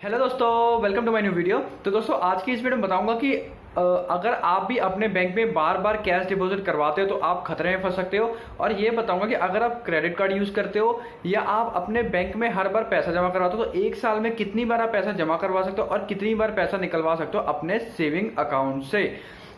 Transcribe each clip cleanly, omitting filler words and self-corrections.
Hello दोस्तों, welcome to my new video. तो दोस्तों आज की इस वीडियो में बताऊंगा कि अगर आप भी अपने बैंक में बार बार कैश डिपॉजिट करवाते हो तो आप खतरे में फंस सकते हो। और ये बताऊंगा कि अगर आप क्रेडिट कार्ड यूज करते हो या आप अपने बैंक में हर बार पैसा जमा करवाते हो तो एक साल में कितनी बार आप पैसा जमा करवा सकते हो और कितनी बार पैसा निकलवा सकते हो अपने सेविंग अकाउंट से।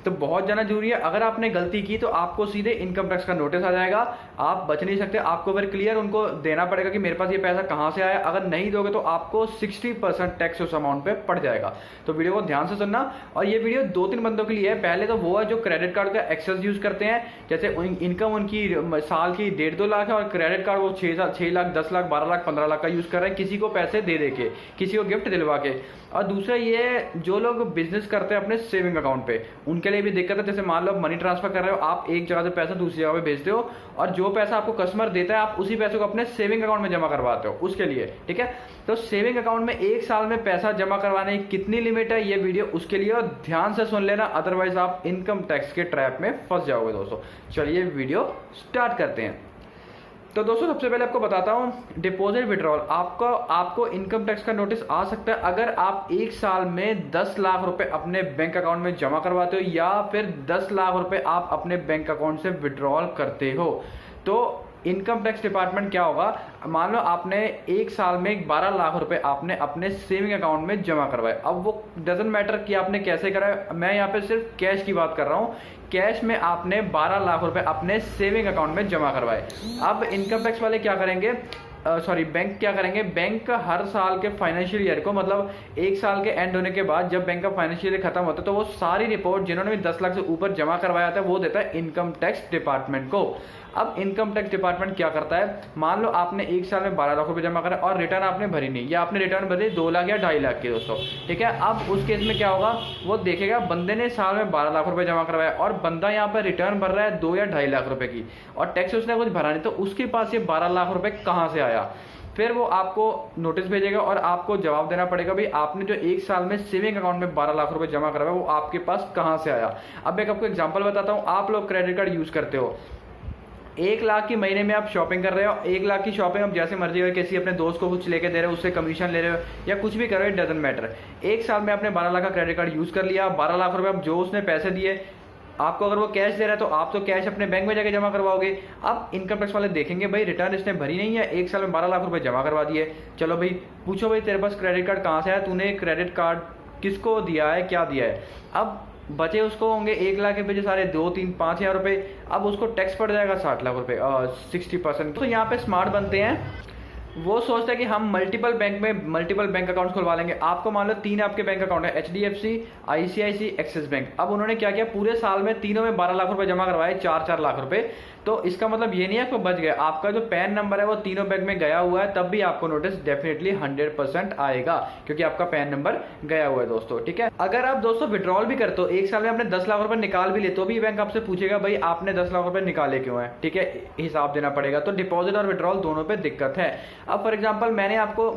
तो बहुत जाना जरूरी है। अगर आपने गलती की तो आपको सीधे इनकम टैक्स का नोटिस आ जाएगा, आप बच नहीं सकते। आपको फिर क्लियर उनको देना पड़ेगा कि मेरे पास ये पैसा कहाँ से आया। अगर नहीं दोगे तो आपको 60% टैक्स उस अमाउंट पे पड़ जाएगा। तो वीडियो को ध्यान से सुनना। और ये वीडियो 2-3 बंदों के लिए है। पहले तो वो है जो क्रेडिट कार्ड का एक्सेस यूज करते हैं, जैसे इनकम उनकी साल की 1.5-2 लाख है और क्रेडिट कार्ड वो 6 लाख 10 लाख 12 लाख 15 लाख का यूज कर रहे हैं, किसी को पैसे दे दे के, किसी को गिफ्ट दिलवा के। और दूसरा ये जो लोग बिजनेस करते हैं अपने सेविंग अकाउंट पे, उनके लिए भी दिक्कत है। जैसे मान लो मनी ट्रांसफर कर रहे हो, आप एक जगह से पैसा दूसरी जगह पे भेजते हो और जो पैसा आपको कस्टमर देता है आप उसी पैसे को अपने सेविंग अकाउंट में जमा करवाते हो उसके लिए, ठीक है। तो सेविंग अकाउंट में एक साल में पैसा जमा करवाने की कितनी लिमिट है, ये वीडियो उसके लिए, और ध्यान से सुन लेना, अदरवाइज आप इनकम टैक्स के ट्रैप में फंस जाओगे दोस्तों। चलिए वीडियो स्टार्ट करते हैं। तो दोस्तों सबसे पहले आपको बताता हूं डिपॉजिट विड्रॉल। आपको इनकम टैक्स का नोटिस आ सकता है अगर आप एक साल में 10 लाख रुपए अपने बैंक अकाउंट में जमा करवाते हो या फिर 10 लाख रुपए आप अपने बैंक अकाउंट से विड्रॉल करते हो। तो इनकम टैक्स डिपार्टमेंट क्या होगा, मान लो आपने एक साल में 12 लाख रुपए आपने अपने सेविंग अकाउंट में जमा करवाए। अब वो डजंट मैटर कि आपने कैसे कराया, मैं यहाँ पे सिर्फ कैश की बात कर रहा हूँ। कैश में आपने 12 लाख रुपए अपने सेविंग अकाउंट में जमा करवाए। अब इनकम टैक्स वाले क्या करेंगे, बैंक क्या करेंगे, बैंक हर साल के फाइनेंशियल ईयर को, मतलब एक साल के एंड होने के बाद जब बैंक का फाइनेंशियल ईयर खत्म होता है तो वो सारी रिपोर्ट जिन्होंने भी 10 लाख से ऊपर जमा करवाया था वो देता है इनकम टैक्स डिपार्टमेंट को। अब इनकम टैक्स डिपार्टमेंट क्या करता है, मान लो आपने एक साल में 12 लाख रुपए जमा करा और रिटर्न आपने भरी नहीं, या आपने रिटर्न भरी 2 लाख या 2.5 लाख की दोस्तों, ठीक है। अब उस केस में क्या होगा, वो देखेगा बंदे ने साल में 12 लाख रुपए जमा करवाया और बंदा यहाँ पर रिटर्न भर रहा है 2 या 2.5 लाख रुपए की, और टैक्स उसने कुछ भरा नहीं, तो उसके पास ये 12 लाख रुपए कहाँ से आया। फिर वो आपको नोटिस भेजेगा और आपको जवाब देना पड़ेगा भाई आपने जो एक साल में सेविंग अकाउंट में 12 लाख रुपए जमा करवाया वो आपके पास कहाँ से आया। अब एक आपको एग्जांपल बताता हूँ। आप लोग क्रेडिट कार्ड यूज करते हो, 1 लाख की महीने में आप शॉपिंग कर रहे हो, 1 लाख की शॉपिंग आप जैसे मर्जी हो, किसी अपने दोस्त को कुछ लेके दे रहे हो, उससे कमीशन ले रहे हो या कुछ भी कर रहे हो, इट डजंट मैटर। एक साल में आपने 12 लाख का क्रेडिट कार्ड यूज कर लिया, 12 लाख रुपए आप जो उसने पैसे दिए, आपको अगर वो कैश दे रहा है तो आप तो कैश अपने बैंक में जाके जमा करवाओगे। अब इनकम टैक्स वाले देखेंगे भाई रिटर्न इसने भरी नहीं है, एक साल में 12 लाख रुपए जमा करवा दिए, चलो भाई पूछो भाई तेरे पास क्रेडिट कार्ड कहाँ से आया, तूने क्रेडिट कार्ड किसको दिया है, क्या दिया है। अब बचे उसको होंगे 1 लाख के पीछे सारे 2-3-5 हज़ार रुपए। अब उसको टैक्स पड़ जाएगा 60 लाख रुपए, 60%। तो यहाँ पे स्मार्ट बनते हैं, वो सोचते हैं कि हम मल्टीपल बैंक अकाउंट्स खुलवा लेंगे। आपको मान लो 3 आपके बैंक अकाउंट है, HDFC, ICICI, एक्सिस बैंक। अब उन्होंने क्या किया, पूरे साल में तीनों में 12 लाख रुपए जमा करवाए, 4-4 लाख रुपए। तो इसका मतलब ये नहीं है आपको बच गया, आपका जो पैन नंबर है वो तीनों बैंक में गया हुआ है, तब भी आपको नोटिस डेफिनेटली 100% आएगा क्योंकि आपका पैन नंबर गया हुआ है दोस्तों, ठीक है। अगर आप दोस्तों विड्रॉल भी करते हो, एक साल में आपने 10 लाख रुपए निकाल भी ले तो भी बैंक आपसे पूछेगा भाई आपने 10 लाख रुपए निकाले क्यों है, ठीक है, हिसाब देना पड़ेगा। तो डिपॉजिट और विड्रॉल दोनों पे दिक्कत है। अब फॉर एग्जाम्पल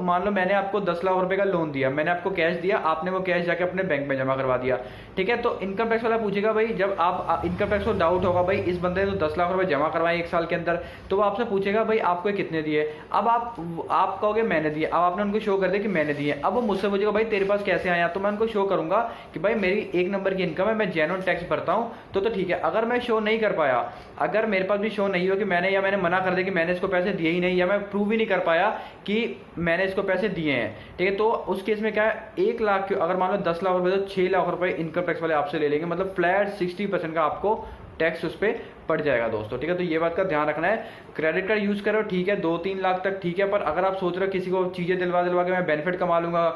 मान लो मैंने आपको 10 लाख रुपए का लोन दिया, मैंने आपको कैश दिया, आपने वो कैश जाके अपने बैंक में जमा करवा दिया, ठीक है। तो इनकम टैक्स वाला पूछेगा भाई, जब आप इनकम टैक्स को डाउट होगा भाई इस बंदे ने तो 10 लाख रुपए जमा करवाए एक साल के अंदर, तो वो आपसे पूछेगा भाई आपको कितने दिए। अब आप कहोगे मैंने दिए, अब आपने उनको शो कर दिया कि मैंने दिए। अब वो मुझसे पूछेगा भाई तेरे पास कैसे आया, तो मैं उनको शो करूंगा कि भाई मेरी 1 नंबर की इनकम है, मैं जेन्युइन टैक्स भरता हूं, तो ठीक है। अगर मैं शो नहीं कर पाया, अगर मेरे पास भी शो नहीं हो कि मैंने मना कर दिया कि मैंने इसको पैसे दिए ही नहीं, या मैं प्रूव ही नहीं कर पाया कि मैंने इसको पैसे दिए हैं, ठीक है, तो उस केस में क्या है, 1 लाख अगर मान लो 10 लाख रुपए तो 6 लाख रुपए इनकम टैक्स वाले आपसे ले लेंगे, मतलब फ्लैट 60% का आपको टैक्स उस पर पड़ जाएगा दोस्तों, ठीक है। तो ये बात का ध्यान रखना है। क्रेडिट कार्ड यूज करो ठीक है, 2-3 लाख तक ठीक है, पर अगर आप सोच रहे हो किसी को चीजें दिलवा के मैं बेनिफिट कमा लूंगा,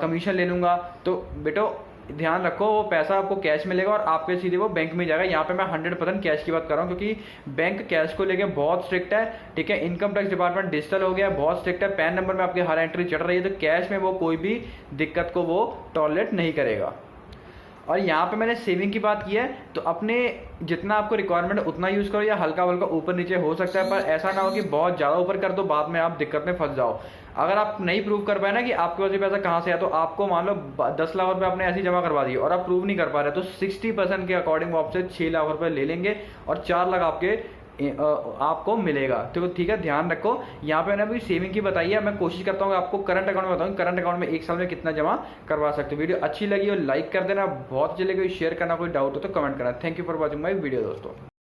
कमीशन ले लूंगा, तो बेटो ध्यान रखो वो पैसा आपको कैश मिलेगा और आपके सीधे वो बैंक में जाएगा। यहाँ पे मैं 100% कैश की बात कर रहा हूँ क्योंकि बैंक कैश को लेके बहुत स्ट्रिक्ट है, ठीक है। इनकम टैक्स डिपार्टमेंट डिजिटल हो गया, बहुत स्ट्रिक्ट है, पैन नंबर में आपकी हर एंट्री चढ़ रही है, तो कैश में वो कोई भी दिक्कत को वो टॉलरेट नहीं करेगा। और यहाँ पे मैंने सेविंग की बात की है, तो अपने जितना आपको रिक्वायरमेंट है उतना यूज करो, या हल्का हल्का ऊपर नीचे हो सकता है, पर ऐसा ना हो कि बहुत ज्यादा ऊपर कर दो बाद में आप दिक्कत में फंस जाओ। अगर आप नहीं प्रूव कर पाए ना कि आपके पास ये पैसा कहाँ से है, तो आपको मान लो 10 लाख रुपए आपने ऐसे जमा करवा दिए और आप प्रूव नहीं कर पा रहे, तो 60% के अकॉर्डिंग वो आपसे 6 लाख रुपए ले लेंगे और 4 लाख आपके आपको मिलेगा। तो ठीक है, ध्यान रखो। यहाँ पे मैंने अभी सेविंग की बताई है, मैं कोशिश करता हूँ आपको करंट अकाउंट में बताऊँ करंट अकाउंट में एक साल में कितना जमा करवा सकते हो। वीडियो अच्छी लगी हो लाइक कर देना, बहुत अच्छी लगी हो शेयर करना, कोई डाउट हो तो कमेंट करना। Thank you for watching my video दोस्तों।